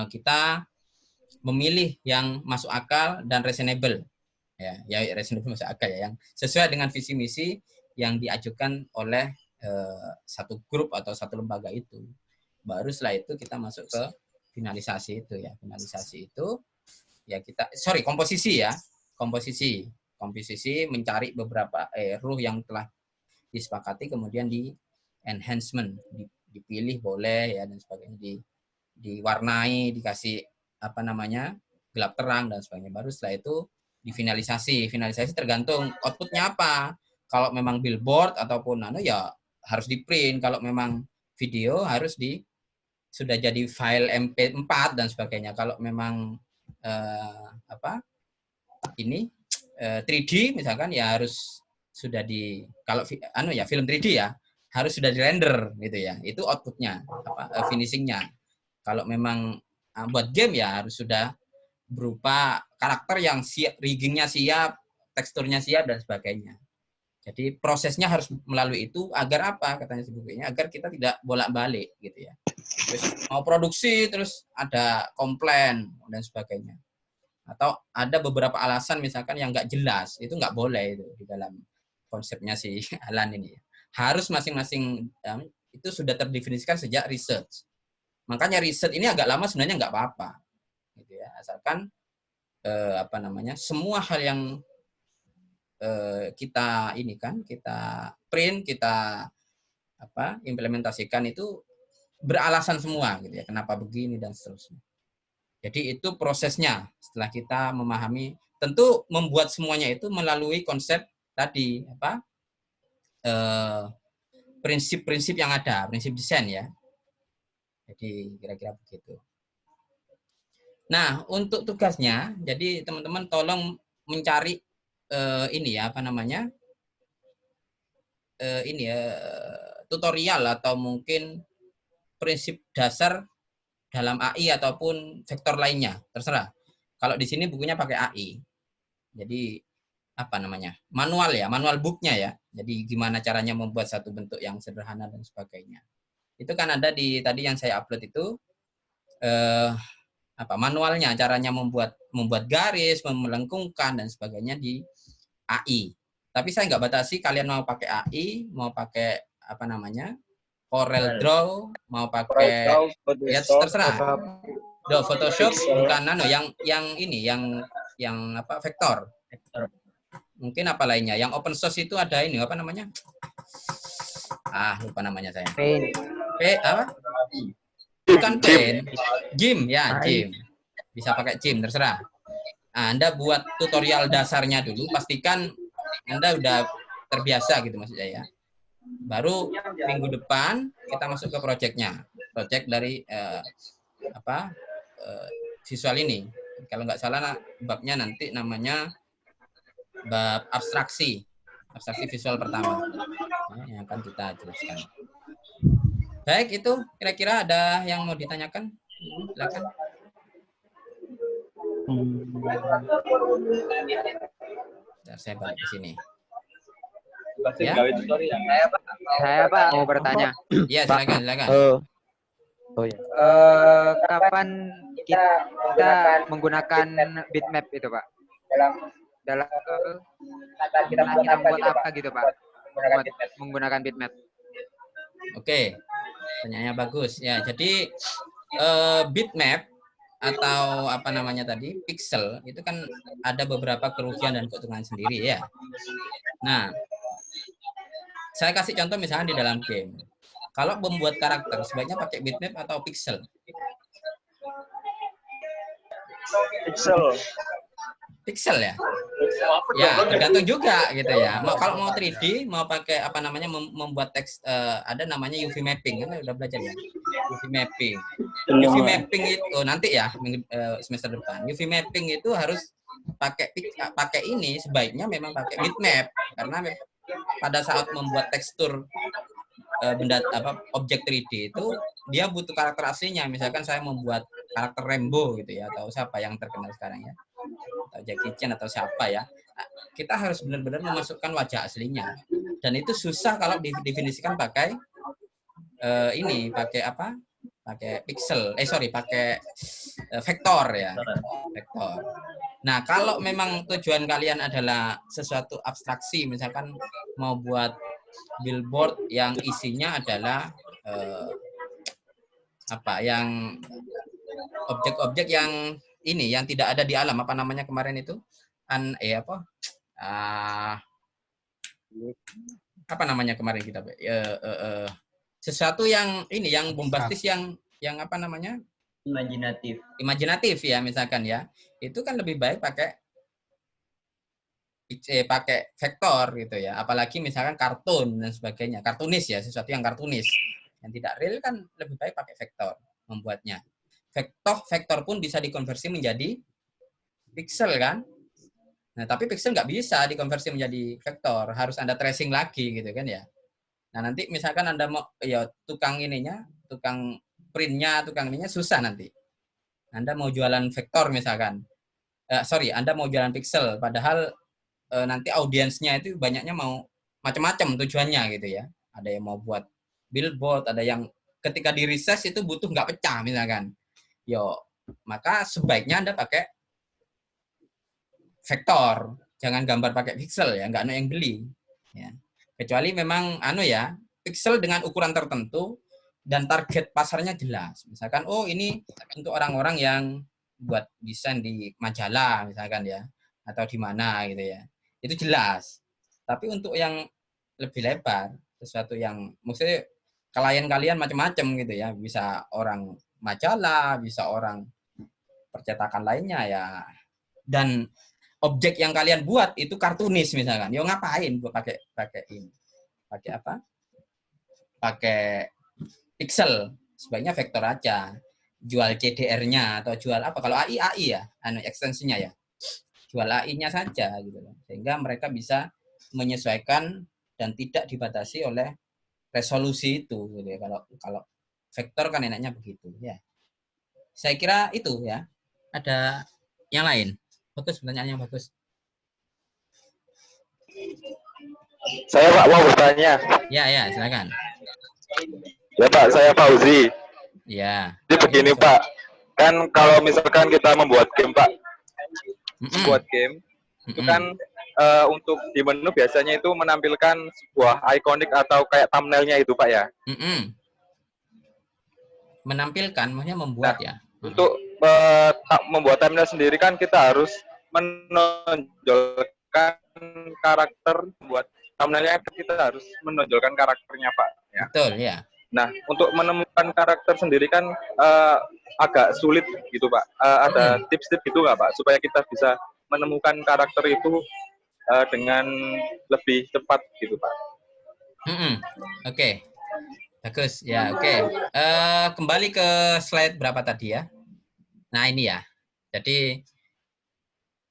kita memilih yang masuk akal dan reasonable. Ya reasonable masuk akal ya, yang sesuai dengan visi misi yang diajukan oleh satu grup atau satu lembaga itu. Baru setelah itu kita masuk ke finalisasi itu ya. Finalisasi itu ya komposisi ya. Komposisi mencari beberapa ruh yang telah disepakati kemudian di enhancement, dipilih boleh ya dan sebagainya, diwarnai, dikasih apa namanya gelap terang dan sebagainya. Baru setelah itu difinalisasi. Finalisasi tergantung outputnya apa. Kalau memang billboard ataupun ya harus di print. Kalau memang video harus sudah jadi file MP4 dan sebagainya. Kalau memang 3D misalkan ya harus sudah kalau film 3D ya harus sudah di-render gitu ya. Itu outputnya finishingnya. Kalau memang buat game ya harus sudah berupa karakter yang siap, riggingnya siap, teksturnya siap dan sebagainya. Jadi prosesnya harus melalui itu agar apa katanya si bukunya, agar kita tidak bolak-balik gitu ya. Terus mau produksi terus ada komplain dan sebagainya. Atau ada beberapa alasan misalkan yang nggak jelas, itu nggak boleh itu di dalam konsepnya si Alan ini. Harus masing-masing itu sudah terdefinisikan sejak research. Makanya riset ini agak lama sebenarnya nggak apa-apa, gitu ya. Asalkan semua hal yang kita ini kan kita print, kita implementasikan itu beralasan semua, gitu ya. Kenapa begini dan seterusnya. Jadi itu prosesnya setelah kita memahami, tentu membuat semuanya itu melalui konsep tadi prinsip-prinsip yang ada, prinsip desain ya. Jadi kira-kira begitu. Nah, untuk tugasnya, jadi teman-teman tolong mencari tutorial atau mungkin prinsip dasar dalam AI ataupun sektor lainnya, terserah. Kalau di sini bukunya pakai AI. Jadi manual ya, manual booknya ya. Jadi gimana caranya membuat satu bentuk yang sederhana dan sebagainya. Itu kan ada di tadi yang saya upload itu manualnya, caranya membuat garis, melengkungkan dan sebagainya di AI. Tapi saya nggak batasi kalian mau pakai AI, mau pakai Corel Draw, mau pakai ya terserah. Photoshop bukan yang vektor. Mungkin apa lainnya? Yang open source itu ada ini lupa namanya saya. Bukan Paint, GIMP ya, GIMP. Bisa pakai GIMP terserah. Anda buat tutorial dasarnya dulu, pastikan Anda udah terbiasa gitu maksud saya. Baru minggu depan kita masuk ke proyeknya. Proyek dari visual ini. Kalau nggak salah babnya nanti namanya bab abstraksi visual pertama yang akan kita jelaskan. Baik, itu kira-kira ada yang mau ditanyakan? Silakan. Saya balik ke sini. Ya? Saya Pak mau bertanya. Iya, silakan. Oh ya. Kapan kita menggunakan bitmap itu Pak? Dalam kita membuat apa gitu Pak? Menggunakan bitmap. Oke, pertanyaannya bagus ya. Jadi bitmap atau pixel itu kan ada beberapa kerugian dan keuntungan sendiri ya. Nah, saya kasih contoh misalnya di dalam game. Kalau membuat karakter sebaiknya pakai bitmap atau pixel? Pixel ya. Ya, tergantung juga gitu ya. Kalau mau 3D, mau pakai membuat teks ada namanya UV mapping kan udah belajar ya. UV mapping. UV mapping itu nanti ya semester depan. UV mapping itu harus pakai ini sebaiknya memang pakai bitmap karena pada saat membuat tekstur objek 3D itu dia butuh karakter aslinya. Misalkan saya membuat karakter Rambo gitu ya atau siapa yang terkenal sekarang ya. Atau Jackie Chan atau siapa ya. Kita harus benar-benar memasukkan wajah aslinya. Dan itu susah kalau didefinisikan pakai pakai pixel. Pakai vektor ya. Vektor. Nah, kalau memang tujuan kalian adalah sesuatu abstraksi, misalkan mau buat billboard yang isinya adalah yang objek-objek yang ini yang tidak ada di alam, apa namanya kemarin itu? Apa namanya kemarin kita? Sesuatu yang ini yang bombastis yang apa namanya? Imajinatif ya misalkan ya. Itu kan lebih baik pakai vektor gitu ya. Apalagi misalkan kartun dan sebagainya. Kartunis ya, sesuatu yang kartunis. Yang tidak real kan lebih baik pakai vektor membuatnya. Vektor pun bisa dikonversi menjadi pixel kan. Nah, tapi pixel nggak bisa dikonversi menjadi vektor. Harus Anda tracing lagi gitu kan ya. Nah, nanti misalkan Anda mau ya tukang printnya, tukang ininya susah nanti. Anda mau jualan vektor misalkan. Anda mau jualan pixel, padahal nanti audiensnya itu banyaknya mau macam-macam tujuannya gitu ya. Ada yang mau buat billboard, ada yang ketika di research itu butuh nggak pecah misalkan. Maka sebaiknya Anda pakai vektor, jangan gambar pakai pixel ya, nggak ada yang beli. Ya. Kecuali memang pixel dengan ukuran tertentu dan target pasarnya jelas. Misalkan, ini untuk orang-orang yang buat desain di majalah misalkan ya, atau di mana gitu ya. Itu jelas. Tapi untuk yang lebih lebar, sesuatu yang maksudnya klien kalian macam-macam gitu ya, bisa orang majalah, bisa orang percetakan lainnya ya. Dan objek yang kalian buat itu kartunis misalkan. Ngapain buat pakai ini? Pakai apa? Pakai pixel. Sebaiknya vektor aja. Jual CDR-nya atau jual apa? Kalau AI ya, ekstensinya ya. Jual AI-nya saja gitu loh. Sehingga mereka bisa menyesuaikan dan tidak dibatasi oleh resolusi itu gitu ya. Kalau vektor kan enaknya begitu ya. Saya kira itu ya. Ada yang lain? Bagus, pertanyaannya bagus. Saya Pak mau bertanya. Ya, silakan. Ya Pak, saya Fauzi. Ya. Jadi begini Pak, kan kalau misalkan kita membuat game Pak, membuat game, itu kan untuk di menu biasanya itu menampilkan sebuah ikonik atau kayak thumbnailnya itu Pak ya. Menampilkan, maksudnya membuat ya. Untuk membuat thumbnail sendiri kan kita harus menonjolkan karakter, buat thumbnailnya kita harus menonjolkan karakternya Pak. Ya. Betul ya. Nah, untuk menemukan karakter sendiri kan agak sulit gitu Pak. Ada tips-tips gitu nggak Pak supaya kita bisa menemukan karakter itu dengan lebih cepat gitu Pak? Oke. Bagus ya. Oke. Kembali ke slide berapa tadi ya? Nah ini ya. Jadi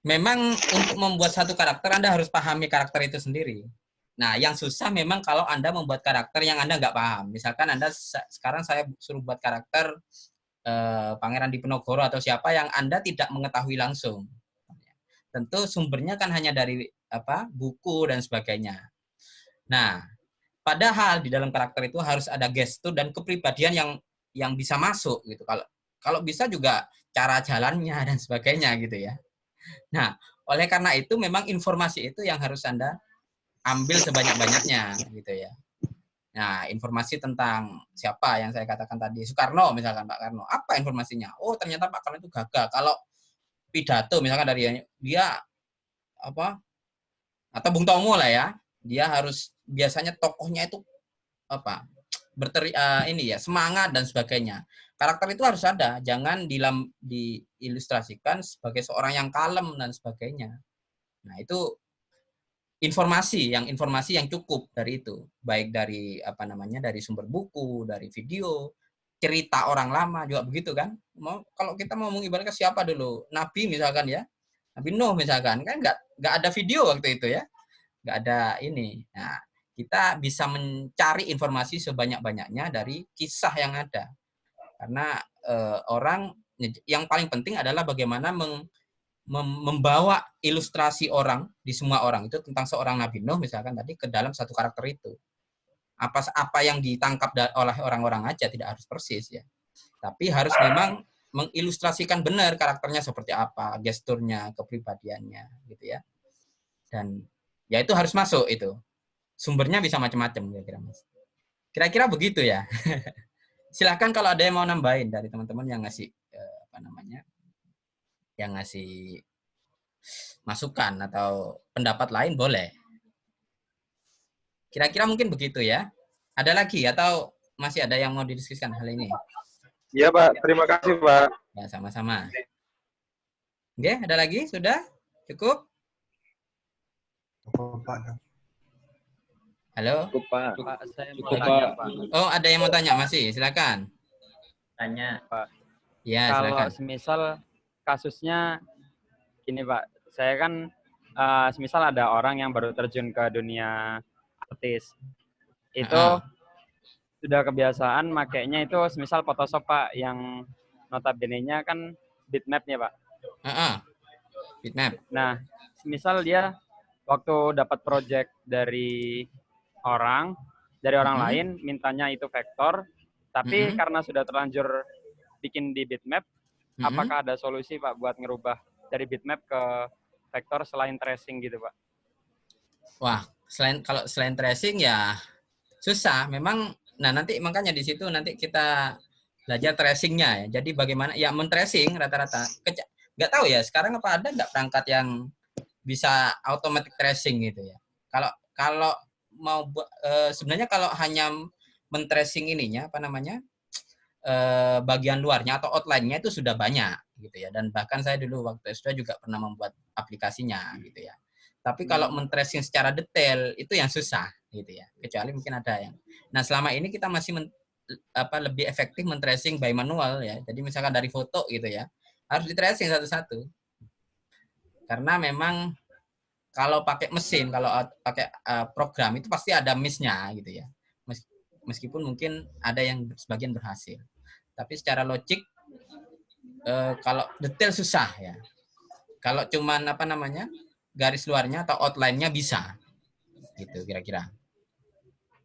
memang untuk membuat satu karakter Anda harus pahami karakter itu sendiri. Nah, yang susah memang kalau Anda membuat karakter yang Anda nggak paham. Misalkan Anda sekarang saya suruh buat karakter Pangeran Diponegoro atau siapa yang Anda tidak mengetahui langsung. Tentu sumbernya kan hanya dari buku dan sebagainya. Nah, padahal di dalam karakter itu harus ada gestur dan kepribadian yang bisa masuk gitu. Kalau bisa juga cara jalannya dan sebagainya gitu ya. Nah, oleh karena itu memang informasi itu yang harus Anda ambil sebanyak-banyaknya gitu ya. Nah, informasi tentang siapa yang saya katakan tadi, Soekarno misalkan Pak Karno, apa informasinya? Oh, ternyata Pak Karno itu gagal. Kalau pidato misalkan dari dia atau Bung Tomo lah ya, dia harus biasanya tokohnya itu semangat dan sebagainya. Karakter itu harus ada, jangan diilustrasikan sebagai seorang yang kalem dan sebagainya. Nah, itu informasi yang cukup dari itu, baik dari dari sumber buku, dari video, cerita orang lama juga begitu kan. Kalau kita mau mengibaratkan siapa dulu, Nabi misalkan ya, Nabi Nuh misalkan, kan nggak ada video waktu itu ya, nggak ada ini. Nah, kita bisa mencari informasi sebanyak-banyaknya dari kisah yang ada, karena orang yang paling penting adalah bagaimana membawa ilustrasi orang di semua orang itu tentang seorang Nabi Nuh misalkan tadi ke dalam satu karakter itu. Apa yang ditangkap oleh orang-orang aja tidak harus persis ya. Tapi harus memang mengilustrasikan benar karakternya seperti apa, gesturnya, kepribadiannya gitu ya. Dan ya itu harus masuk itu. Sumbernya bisa macam-macam kira-kira Mas. Kira-kira begitu ya. Silahkan kalau ada yang mau nambahin dari teman-teman yang ngasih yang ngasih masukan atau pendapat lain boleh. Kira-kira mungkin begitu ya. Ada lagi atau masih ada yang mau didiskusikan hal ini? Iya Pak, terima kasih Pak. Ya, sama-sama. Oke, ada lagi? Sudah? Cukup? Halo? Cukup Pak. Pak, saya mau Cukup tanya, Pak. Pak. Oh, ada yang mau tanya masih? Silakan. Tanya. Pak. Ya, Kalau silakan. semisal kasusnya gini Pak, saya kan semisal ada orang yang baru terjun ke dunia artis, itu sudah kebiasaan makainya itu semisal Photoshop Pak, yang notabene-nya kan bitmap-nya Pak. Bitmap. Nah, misal dia waktu dapat project dari orang lain mintanya itu vektor, tapi karena sudah terlanjur bikin di bitmap, apakah ada solusi Pak buat ngerubah dari bitmap ke vektor selain tracing gitu Pak? Wah, kalau selain tracing ya susah. Memang, nah nanti makanya di situ nanti kita belajar tracingnya ya. Jadi bagaimana ya men-tracing rata-rata. Nggak tahu ya sekarang apa ada nggak perangkat yang bisa automatic tracing gitu ya. Kalau kalau mau sebenarnya kalau hanya men-tracing ininya apa namanya bagian luarnya atau outline-nya itu sudah banyak gitu ya. Dan bahkan saya dulu waktu S2 juga pernah membuat aplikasinya gitu ya. Tapi kalau men-tracing secara detail itu yang susah gitu ya. Kecuali mungkin ada yang. Nah, selama ini kita masih lebih efektif men-tracing by manual ya. Jadi misalkan dari foto gitu ya, harus di-tracing satu-satu. Karena memang kalau pakai mesin, kalau pakai program itu pasti ada miss-nya gitu ya. Meskipun mungkin ada yang sebagian berhasil. Tapi secara logik kalau detail susah ya. Kalau cuman apa namanya? Garis luarnya atau outline-nya bisa. Gitu kira-kira.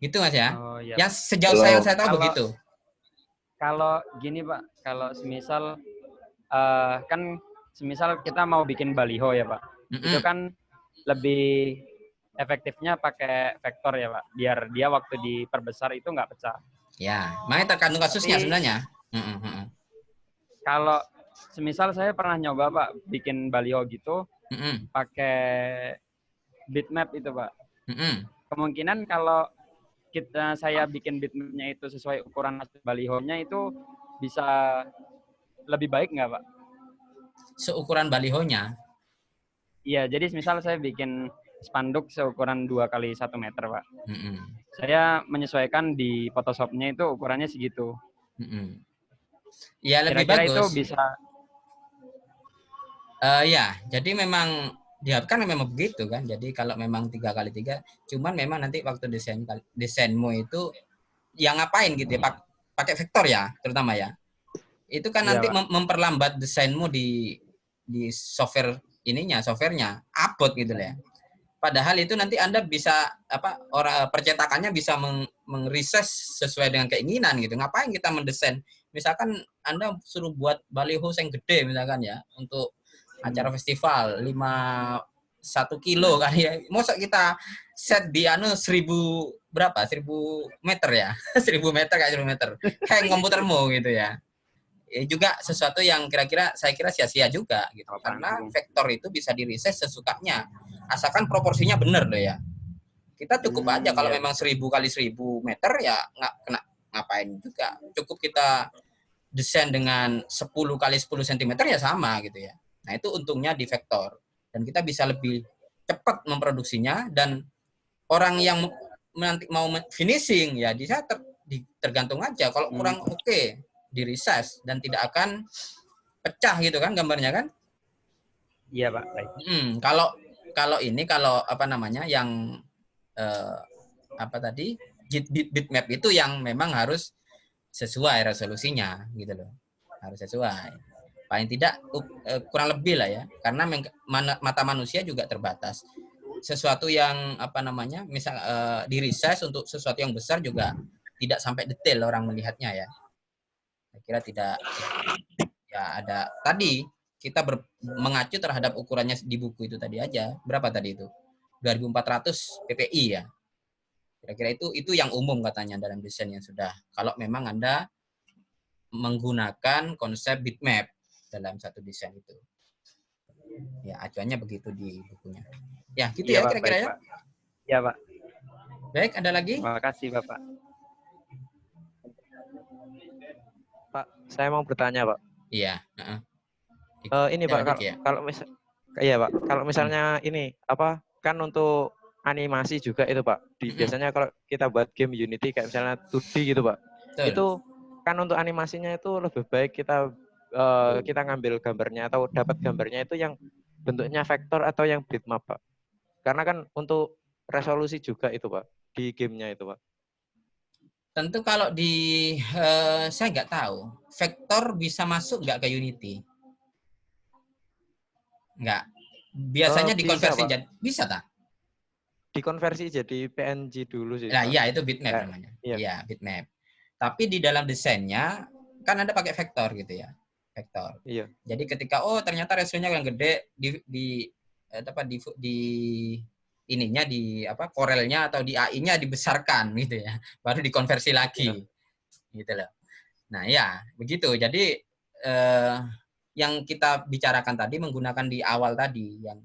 Gitu Mas ya. Oh, iya. Ya sejauh saya tahu begitu. Kalau gini Pak, kalau semisal kan semisal kita mau bikin baliho ya Pak. Itu kan lebih efektifnya pakai vektor ya Pak, biar dia waktu diperbesar itu nggak pecah. Ya, makanya tergantung kasusnya sebenarnya. Kalau semisal saya pernah nyoba Pak bikin baliho gitu pakai bitmap itu Pak. Kemungkinan kalau saya bikin bitmapnya itu sesuai ukuran balihonya itu bisa lebih baik nggak Pak? Seukuran balihonya? Iya, jadi misal saya bikin spanduk seukuran 2 kali 1 meter Pak. Saya menyesuaikan di Photoshop-nya itu ukurannya segitu. Ya lebih kira-kira bagus. Itu bisa. Ya, jadi memang diharapkan memang begitu kan. Jadi kalau memang 3 kali 3, cuman memang nanti waktu desainmu itu yang ngapain gitu ya, pakai vektor ya terutama ya. Itu kan nanti memperlambat desainmu di softwarenya abot gitu lah ya. Padahal itu nanti Anda bisa percetakannya bisa mengreses sesuai dengan keinginan gitu. Ngapain kita mendesain? Misalkan Anda suruh buat baliho yang gede misalkan ya untuk acara festival 1 kilo kali ya. Masa kita set di 1000 berapa? 1000 meter ya. 1000 meter kayak 1000 meter. Kayak komputermu gitu ya. Juga sesuatu yang saya kira sia-sia juga gitu. Karena vektor itu bisa di-reset sesukanya. Asalkan proporsinya benar loh ya. Kita cukup aja kalau memang 1000 kali 1000 meter ya nggak kena ngapain juga. Cukup kita desain dengan 10 kali 10 cm ya sama gitu ya. Nah, itu untungnya di vektor. Dan kita bisa lebih cepat memproduksinya dan orang yang nanti mau finishing ya bisa tergantung aja. Kalau kurang oke, di-resize dan tidak akan pecah gitu kan gambarnya kan? Iya, Pak. Baik. Kalau apa namanya yang bitmap itu yang memang harus sesuai resolusinya gitu loh. Harus sesuai. Paling tidak kurang lebih lah ya. Karena mata manusia juga terbatas. Sesuatu yang apa namanya misal di-resize untuk sesuatu yang besar juga tidak sampai detail orang melihatnya ya. Saya kira tidak ya ada tadi kita mengacu terhadap ukurannya di buku itu tadi aja. Berapa tadi itu? 2400 ppi ya. Kira-kira itu yang umum katanya dalam desain yang sudah. Kalau memang Anda menggunakan konsep bitmap dalam satu desain itu. Ya, acuannya begitu di bukunya. Ya, gitu ya kira-kira ya. Iya, Pak. Baik, ada lagi? Terima kasih, Bapak. Pak, saya mau bertanya, Pak. Iya, ini Pak, kalau misalnya ini kan untuk animasi juga itu Pak. Biasanya kalau kita buat game Unity kayak misalnya 2D gitu Pak. Betul. Itu kan untuk animasinya itu lebih baik kita ngambil gambarnya atau dapat gambarnya itu yang bentuknya vektor atau yang bitmap Pak. Karena kan untuk resolusi juga itu Pak di gamenya itu Pak. Tentu kalau saya nggak tahu, vektor bisa masuk nggak ke Unity? Enggak. Biasanya bisa, dikonversi Pak. jadi bisa tak? Dikonversi jadi PNG dulu sih. Nah, Pak. iya itu bitmap Kayak- namanya. iya. Iya, bitmap. Tapi di dalam desainnya kan Anda pakai vektor gitu ya. Vektor. Iya. Jadi ketika ternyata resonya yang gede di ininya di korelnya atau di AI-nya dibesarkan gitu ya. Baru dikonversi lagi. Gitu loh. Nah, ya, begitu. Jadi yang kita bicarakan tadi menggunakan di awal tadi yang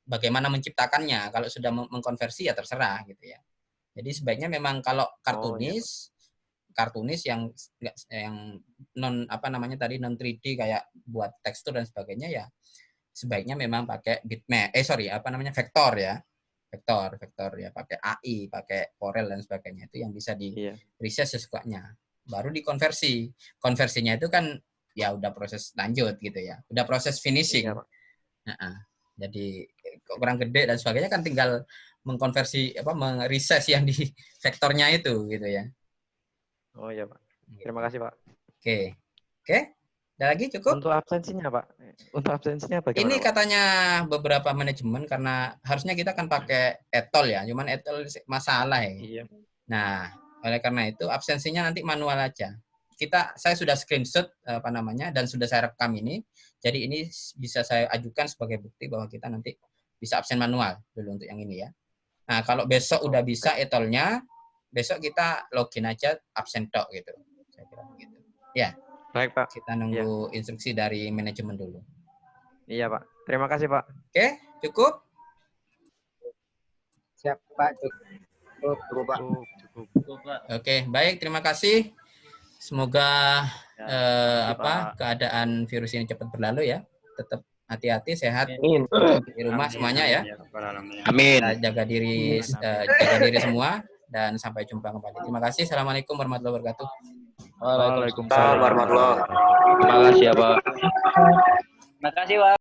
bagaimana menciptakannya. Kalau sudah mengkonversi ya terserah gitu ya. Jadi sebaiknya memang kalau kartunis yang non non 3D kayak buat tekstur dan sebagainya ya sebaiknya memang pakai bitmap vektor ya. Vektor ya, pakai AI, pakai Corel dan sebagainya itu yang bisa di reset sesukanya. Baru dikonversi. Konversinya itu kan ya udah proses lanjut gitu ya. Udah proses finishing. Jadi kurang gede dan sebagainya kan tinggal mengkonversi mengreset yang di vektornya itu gitu ya. Oh iya, Pak. Terima kasih, Pak. Oke. Ada lagi cukup? Untuk absensinya, Pak. Untuk absensinya bagaimana, Ini Pak? katanya beberapa manajemen karena harusnya kita kan pakai etol ya, cuman etol masalah ya. Iya. Nah, oleh karena itu absensinya nanti manual aja. Saya sudah screenshot dan sudah saya rekam ini. Jadi ini bisa saya ajukan sebagai bukti bahwa kita nanti bisa absen manual dulu untuk yang ini ya. Nah, kalau besok udah bisa etolnya, besok kita login aja absen tok gitu. Saya kira begitu. Ya. Baik, Pak. Kita nunggu instruksi dari manajemen dulu. Iya, Pak. Terima kasih, Pak. Oke, cukup? Siap, Pak. Cukup, Pak. Cukup, Pak. Oke, baik. Terima kasih. Semoga keadaan virus ini cepat berlalu ya. Tetap hati-hati, sehat di rumah semuanya ya. Amin. Jaga diri semua dan sampai jumpa kembali. Terima kasih. Assalamualaikum warahmatullahi wabarakatuh. Waalaikumsalam warahmatullahi wabarakatuh. Terima kasih ya, Pak. Terima kasih, Pak.